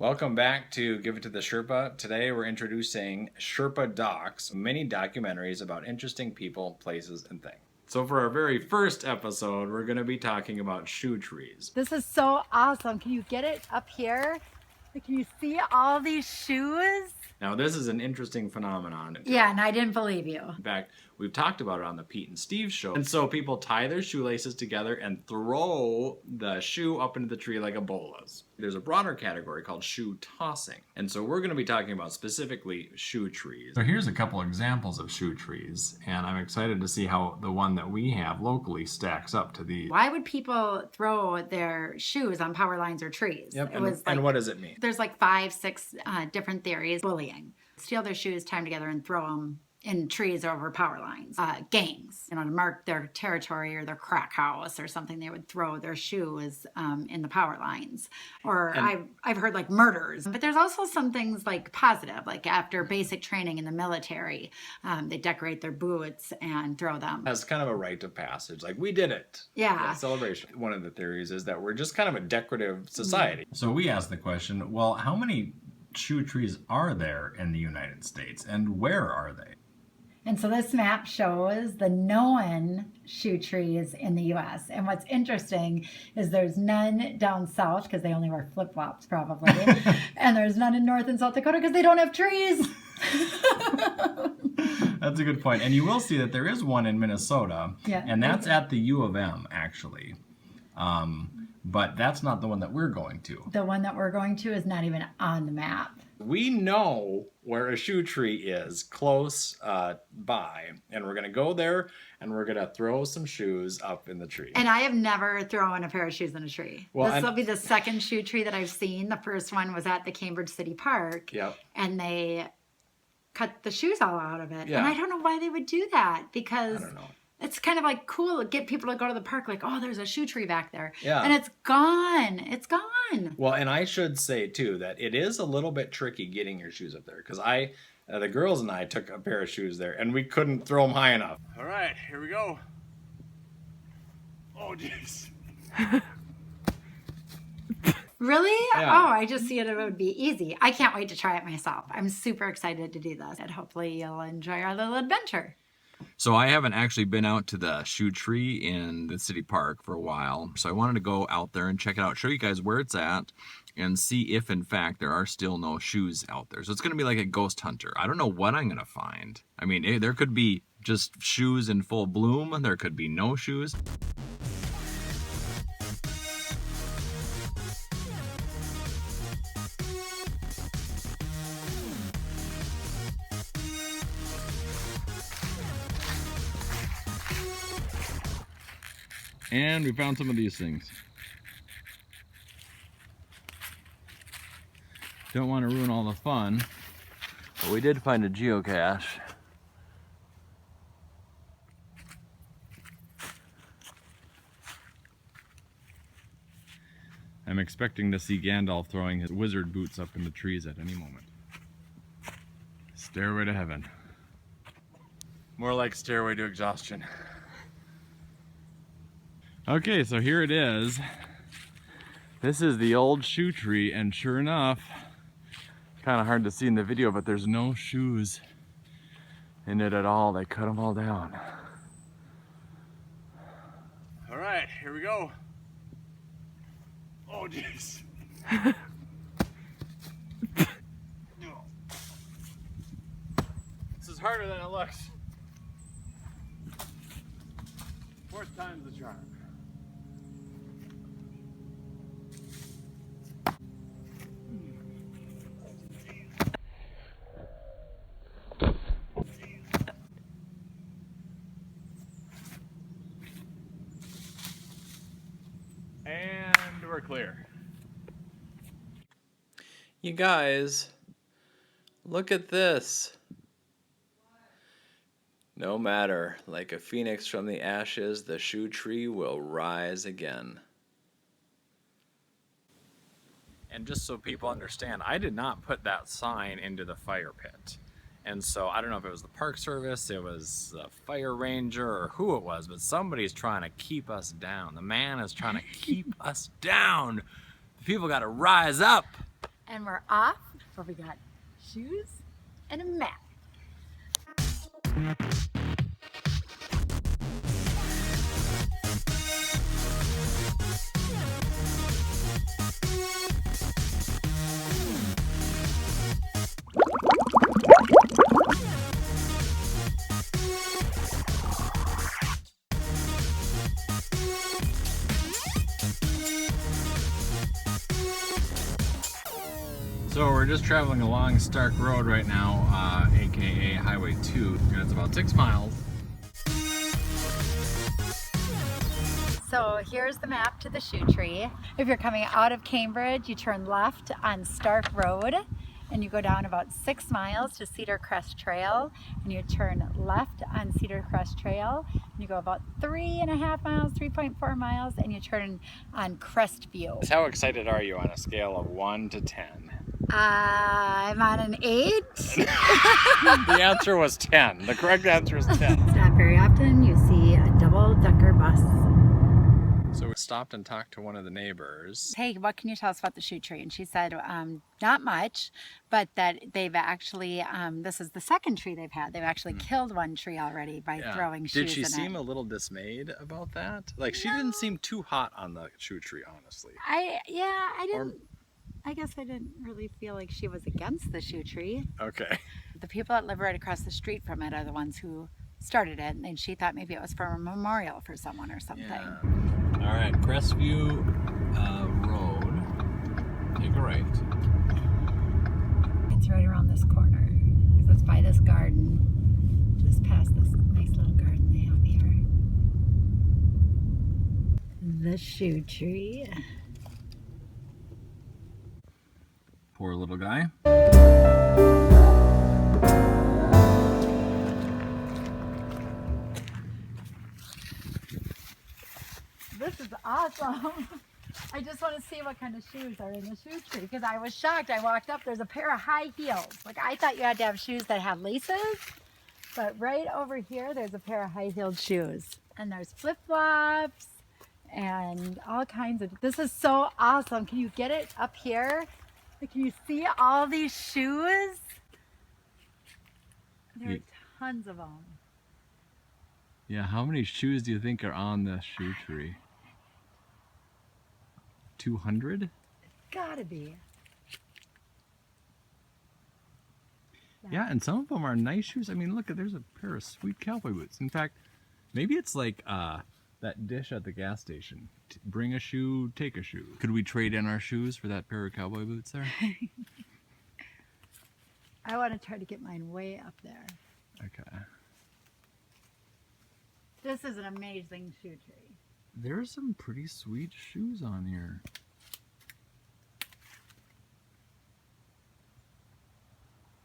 Welcome back to Give It to the Sherpa. Today we're introducing Sherpa Docs, mini documentaries about interesting people, places, and things. So for our very first episode, we're going to be talking about shoe trees. This is so awesome. Can you get it up here? Can you see all these shoes? Now this is an interesting phenomenon. Yeah, and I didn't believe you. In fact, we've talked about it on the Pete and Steve show. And so people tie their shoelaces together and throw the shoe up into the tree like a bolas. There's a broader category called shoe tossing. And so we're going to be talking about specifically shoe trees. So here's a couple examples of shoe trees, and I'm excited to see how the one that we have locally stacks up to these. Why would people throw their shoes on power lines or trees? Yep, and what does it mean? There's like 5, 6 different theories. Bullying. Steal their shoes, tie them together, and throw them in trees over power lines. Gangs, to mark their territory or their crack house or something, they would throw their shoes in the power lines. Or I've heard like murders. But there's also some things like positive, like after basic training in the military, they decorate their boots and throw them. As kind of a rite of passage, like we did it. Yeah. Celebration. One of the theories is that we're just kind of a decorative society. So we asked the question, well, how many shoe trees are there in the United States, and where are they? And so this map shows the known shoe trees in the U.S. And what's interesting is there's none down south because they only wear flip-flops probably. And there's none in North and South Dakota because they don't have trees. That's a good point. And you will see that there is one in Minnesota. Yeah. And that's at the U of M, actually. But that's not the one that we're going to. The one that we're going to is not even on the map. We know where a shoe tree is close by, and we're going to go there, and we're going to throw some shoes up in the tree. And I have never thrown a pair of shoes in a tree. Well, this will be the second shoe tree that I've seen. The first one was at the Cambridge City Park. Yep. And they cut the shoes all out of it. Yeah. And I don't know why they would do that, because I don't know. it's kind of like cool to get people to go to the park like, oh, there's a shoe tree back there. Yeah. And it's gone. It's gone. Well, and I should say, too, that it is a little bit tricky getting your shoes up there, because the girls and I took a pair of shoes there, and we couldn't throw them high enough. All right, here we go. Oh, jeez. Really? Yeah. Oh, I just see it would be easy. I can't wait to try it myself. I'm super excited to do this, and hopefully you'll enjoy our little adventure. So I haven't actually been out to the shoe tree in the city park for a while. So I wanted to go out there and check it out, show you guys where it's at, and see if in fact there are still no shoes out there. So it's going to be like a ghost hunter. I don't know what I'm going to find. I mean, there could be just shoes in full bloom. There could be no shoes. And we found some of these things. Don't want to ruin all the fun, but we did find a geocache. I'm expecting to see Gandalf throwing his wizard boots up in the trees at any moment. Stairway to heaven. More like Stairway to Exhaustion. Okay, so here it is. This is the old shoe tree, and sure enough, kind of hard to see in the video, but there's no shoes in it at all. They cut them all down. All right, here we go. Oh, jeez. This is harder than it looks. Fourth time's the charm. And we're clear. You guys, look at this. No matter, like a phoenix from the ashes, the shoe tree will rise again. And just so people understand, I did not put that sign into the fire pit. And so I don't know if it was the Park Service, it was the fire ranger, or who it was, but somebody's trying to keep us down. The man is trying to keep us down. The people got to rise up. and we're off. But we got shoes and a map. So we're just traveling along Stark Road right now, aka Highway 2, and it's about 6 miles. So here's the map to the shoe tree. If you're coming out of Cambridge, you turn left on Stark Road and you go down about 6 miles to Cedar Crest Trail, and you turn left on Cedar Crest Trail and you go about 3.5 miles, 3.4 miles, and you turn on Crestview. How excited are you on a scale of 1 to 10? I'm on an 8. The answer was 10. The correct answer is 10. It's not very often you see a double-decker bus. So we stopped and talked to one of the neighbors. Hey, what can you tell us about the shoe tree? And she said, not much, but that they've actually, this is the second tree they've had. They've actually killed one tree already by throwing shoes in it. Did she seem a little dismayed about that? Like, she didn't seem too hot on the shoe tree, honestly. I guess I didn't really feel like she was against the shoe tree. Okay. The people that live right across the street from it are the ones who started it, and she thought maybe it was for a memorial for someone or something. Yeah. All right, Crestview Road. Take a right. It's right around this corner. So it's by this garden, just past this nice little garden they have here. The shoe tree. Poor little guy. This is awesome. I just want to see what kind of shoes are in the shoe tree, because I was shocked. I walked up, there's a pair of high heels. Like, I thought you had to have shoes that had laces, but right over here there's a pair of high-heeled shoes. And there's flip-flops and all kinds of, this is so awesome. Can you get it up here? Like, can you see all these shoes? There are tons of them. Yeah, how many shoes do you think are on this shoe tree? 200? Gotta be. Yeah, and some of them are nice shoes. I mean, look, there's a pair of sweet cowboy boots. In fact, maybe it's like that dish at the gas station. Bring a shoe, take a shoe. Could we trade in our shoes for that pair of cowboy boots there? I want to try to get mine way up there. Okay. This is an amazing shoe tree. There's some pretty sweet shoes on here.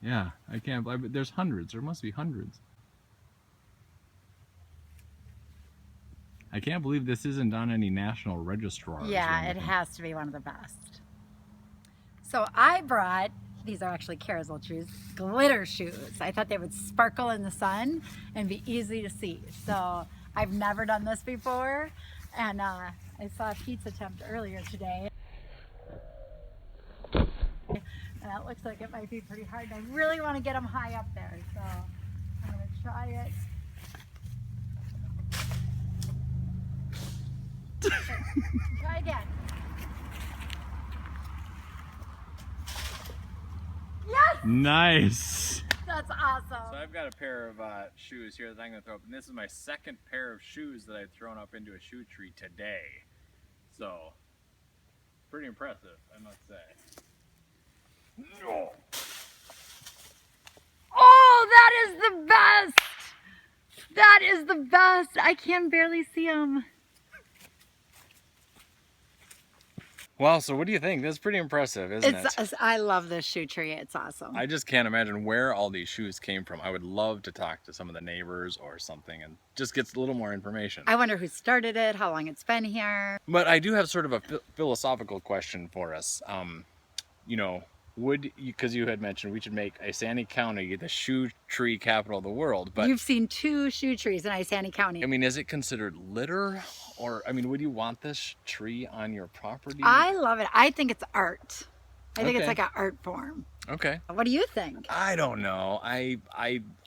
Yeah, I can't believe it. There's hundreds. There must be hundreds. I can't believe this isn't on any national registrars. Yeah, it has to be one of the best. So I brought, these are actually Carousel shoes, glitter shoes. I thought they would sparkle in the sun and be easy to see. So I've never done this before. And I saw Pete's attempt earlier today. And it looks like it might be pretty hard. I really want to get them high up there. So I'm going to try it. Try again. Yes! Nice. That's awesome. So I've got a pair of shoes here that I'm going to throw up. And this is my second pair of shoes that I've thrown up into a shoe tree today. So, pretty impressive, I must say. No. Oh, that is the best! That is the best! I can barely see them. Well, so what do you think? That's pretty impressive, isn't it? I love this shoe tree. It's awesome. I just can't imagine where all these shoes came from. I would love to talk to some of the neighbors or something and just get a little more information. I wonder who started it, how long it's been here. But I do have sort of a philosophical question for us. You know, because you had mentioned we should make Isani County the shoe tree capital of the world, but you've seen 2 shoe trees in Isani County. I mean, is it considered litter? Or, I mean, would you want this tree on your property? I love it. I think it's art. I think it's Okay. like an art form. Okay. What do you think? I don't know. I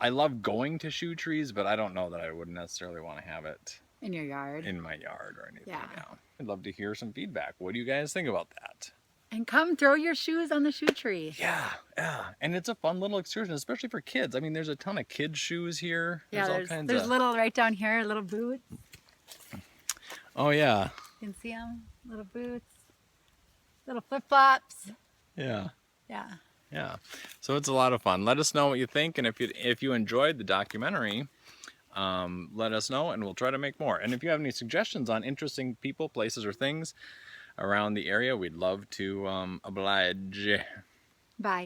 love going to shoe trees, but I don't know that I would necessarily want to have it In your yard. in my yard or anything. Yeah. Yeah. I'd love to hear some feedback. What do you guys think about that? And come throw your shoes on the shoe tree. Yeah, yeah. And it's a fun little excursion, especially for kids. I mean, there's a ton of kids' shoes here. Yeah, all kinds there's of... little right down here, little boots. Oh, yeah. You can see them, little boots, little flip-flops. Yeah. Yeah. Yeah. So it's a lot of fun. Let us know what you think, and if you enjoyed the documentary, let us know, and we'll try to make more. And if you have any suggestions on interesting people, places, or things around the area, we'd love to oblige. Bye.